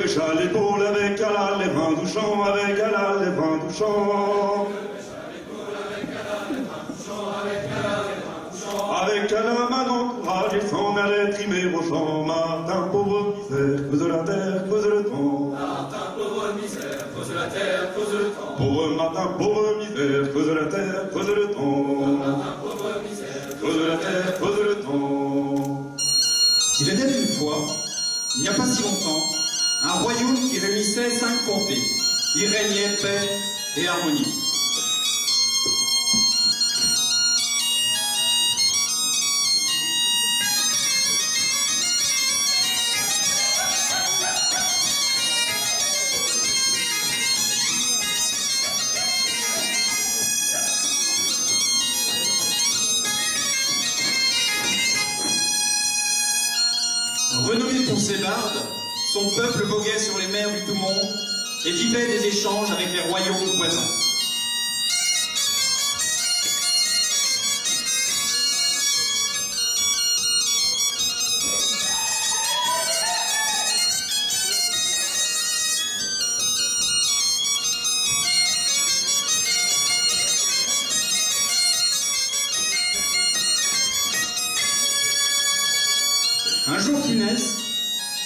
pêcha l'épaule avec Ala, les vins douchants, avec Ala, les vins douchants. Avec Ala, Manon, courage et sans aller trimer au champ. Martin, pauvre misère, creuse la terre, creuse le temps. Martin, pauvre misère, creuse la terre, creuse le temps. Pauvre Martin, pauvre misère, creuse la terre, creuse le temps. Martin, pauvre misère, Creuse la terre, creuse le temps. Il était une fois, il n'y a pas si longtemps, un royaume qui réunissait 5 comtés. Il régnait paix et harmonie. Renommé pour ses bardes, son peuple voguait sur les mers du tout-monde et vivait des échanges avec les royaumes voisins. Un jour funeste,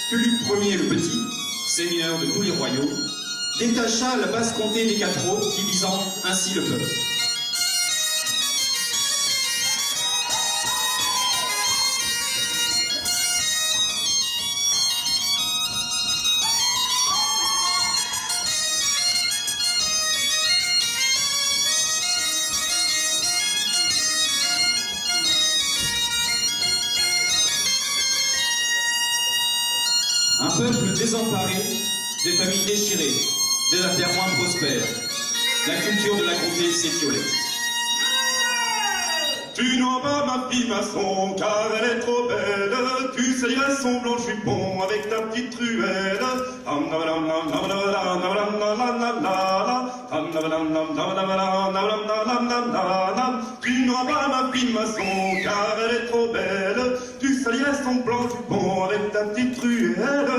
Philippe Ier le Petit, seigneur de tous les royaumes, détacha la basse-comté des 4 autres, divisant ainsi le peuple. Un peuple désemparé, des familles déchirées, des affaires moins prospères. La culture de la comté s'étiolait. Tu n'as pas ma fille maçon, car elle est trop belle. Tu saliras son blanc jupon avec ta petite truelle. Tu n'auras pas ma fille maçon, car elle est trop belle. Tu saliras son blanc jupon avec ta petite truelle.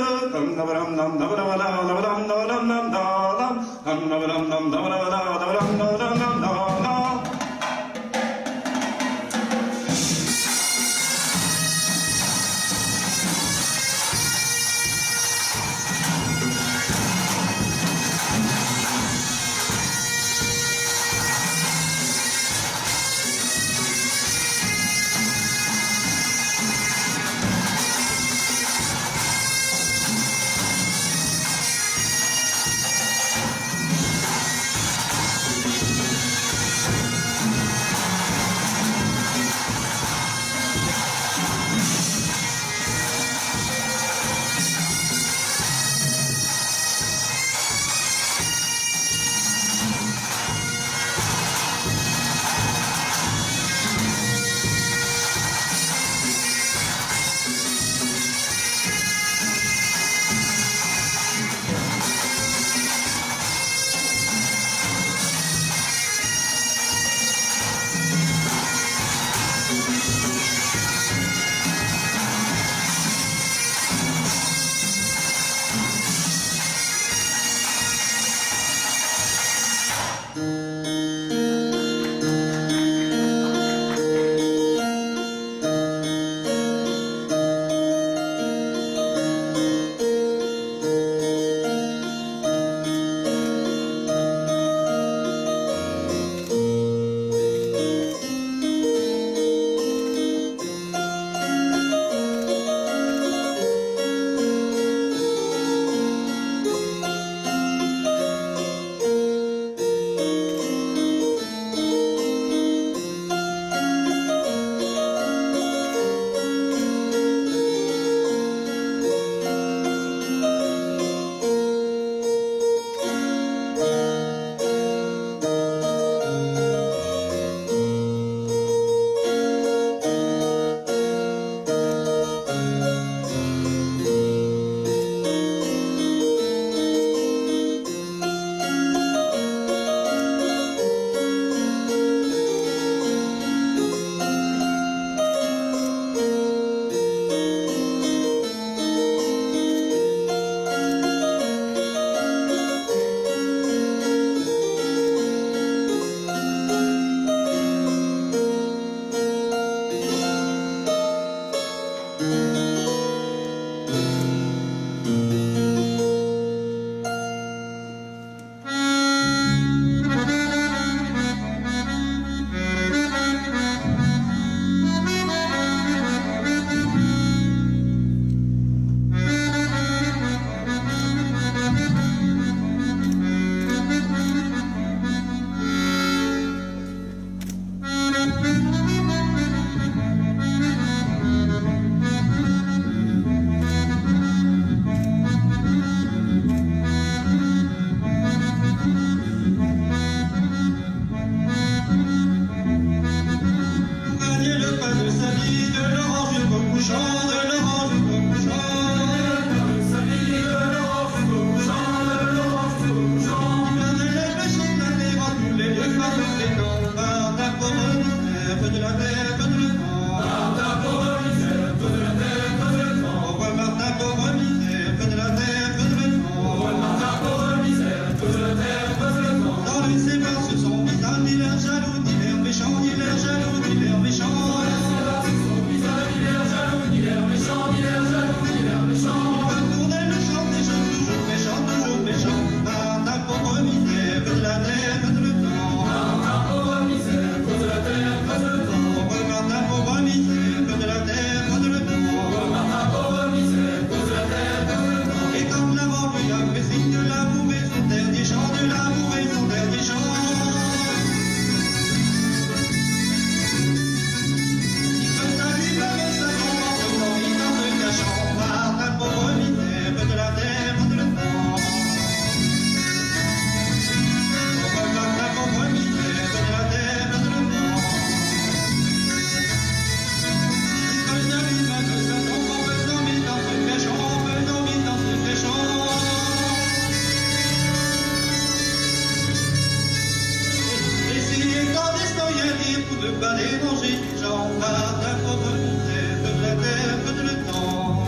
Le palais manger du Jean Martin pauvre misère, de la terre, de le temps.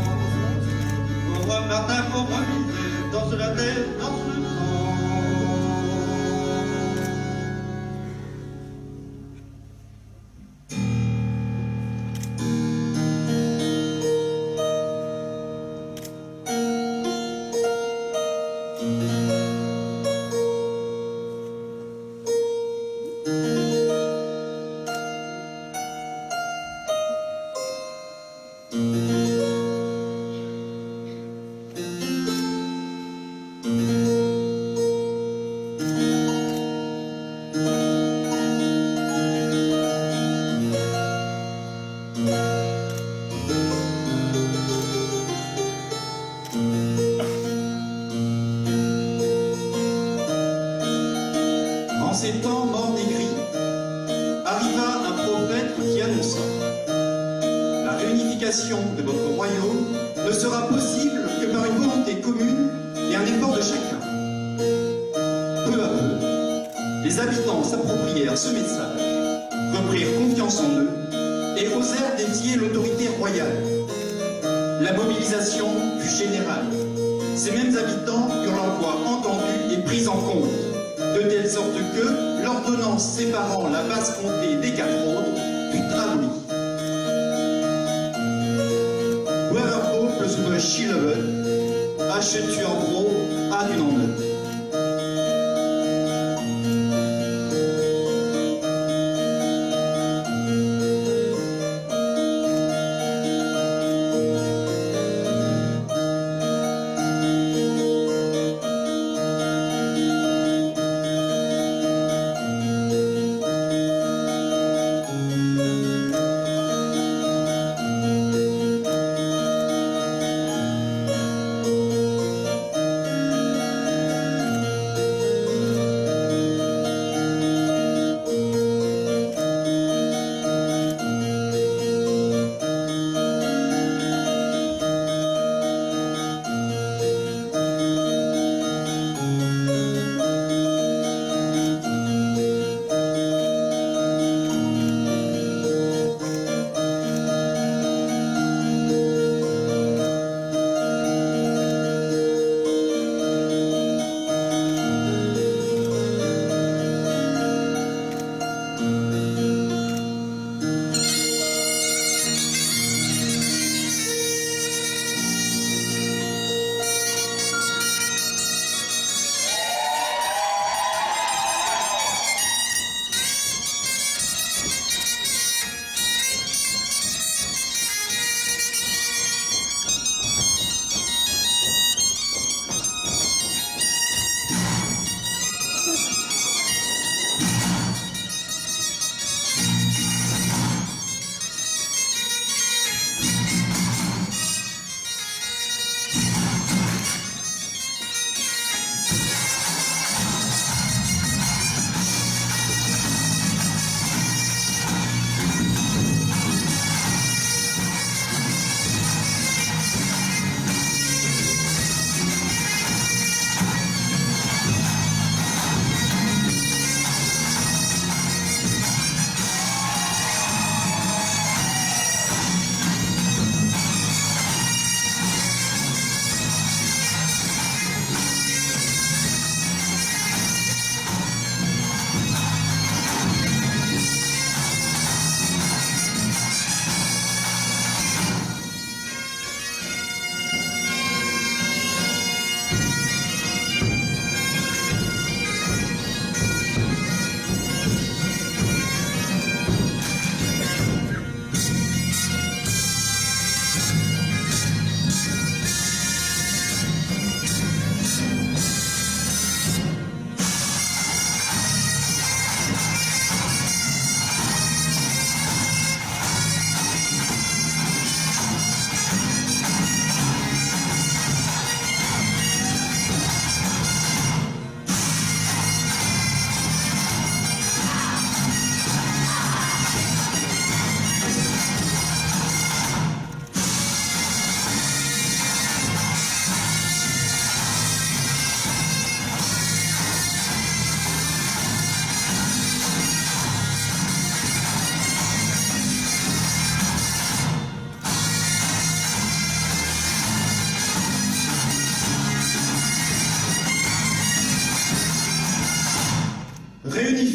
Pauvre Martin pauvre misère, danse la terre, danse le temps. En ces temps morts et gris, arriva un prophète qui annonça: la réunification de votre royaume ne sera possible que par une volonté commune et un effort de chacun. Peu à peu, les habitants s'approprièrent ce message, reprirent confiance en eux et osèrent défier l'autorité royale. La mobilisation fut générale. Ces mêmes habitants eurent leur voix entendue et prise en compte, de telle sorte que l'ordonnance séparant la basse-comté des 4 autres fut abolie. Wererpopel über Schilleven, achètes-tu en gros à du en neuf.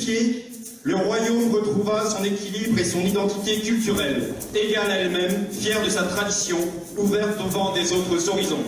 unifié, le royaume retrouva son équilibre et son identité culturelle, égale à elle-même, fière de sa tradition, ouverte au vent des autres horizons.